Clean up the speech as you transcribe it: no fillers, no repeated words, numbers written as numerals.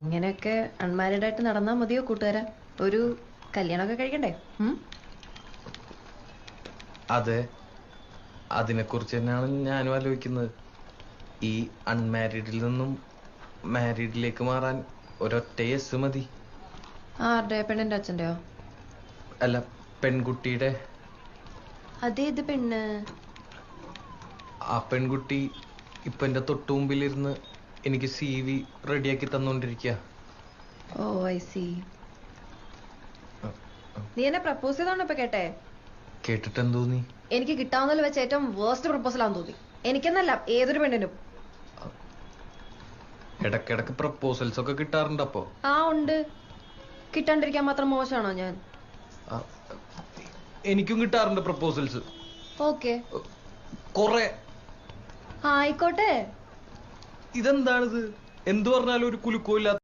ഇങ്ങനെയൊക്കെ അൺമാരീഡ് ആയിട്ട് നടന്നാ മതിയോ കൂട്ടുകാരാ? ഒരു കല്യാണമൊക്കെ കഴിക്കണ്ടേ? അതെ, അതിനെക്കുറിച്ച് തന്നെയാണ് ഞാനും ആലോചിക്കുന്നത്. ഈ അൺമാരീഡിൽ നിന്നും മാരീഡിലേക്ക് മാറാൻ ഒരൊറ്റ യെസ് മതി. ആരുടെ? പെണ്ണിന്റെ അച്ഛന്റെയോ? അല്ല, പെൺകുട്ടിയുടെ. അതേത് പെണ്ണ്? ആ പെൺകുട്ടി ഇപ്പൊ എന്റെ തൊട്ടു മുമ്പിലിരുന്ന് എനിക്ക് CV റെഡിയാക്കി തന്നോണ്ടിരിക്കുക. ഓ ഐ സി. നീ എന്നെ പ്രപ്പോസ് ചെയ്തോണ്ട് ഇപ്പൊ കേട്ടെ? കേട്ടിട്ടെന്ത് തോന്നി? എനിക്ക് കിട്ടാവുന്നതിൽ വെച്ച് ഏറ്റവും വേസ്റ്റ് പ്രപ്പോസൽ ആണെന്ന് തോന്നി. എനിക്കെന്നല്ല, ഏതൊരു പെണ്ണിനും. ഇടക്കിടക്ക് പ്രപ്പോസൽസ് ഒക്കെ കിട്ടാറുണ്ട്. അപ്പോ ആ ഉണ്ട്. കിട്ടാണ്ടിരിക്കാൻ മാത്രം മോശമാണോ ഞാൻ? എനിക്കും കിട്ടാറുണ്ട് പ്രപ്പോസൽസ്. ഓക്കെ, കൊറേ. ആയിക്കോട്ടെ. ഇതെന്താണിത്? എന്തു പറഞ്ഞാലും ഒരു കുലുക്കമില്ല.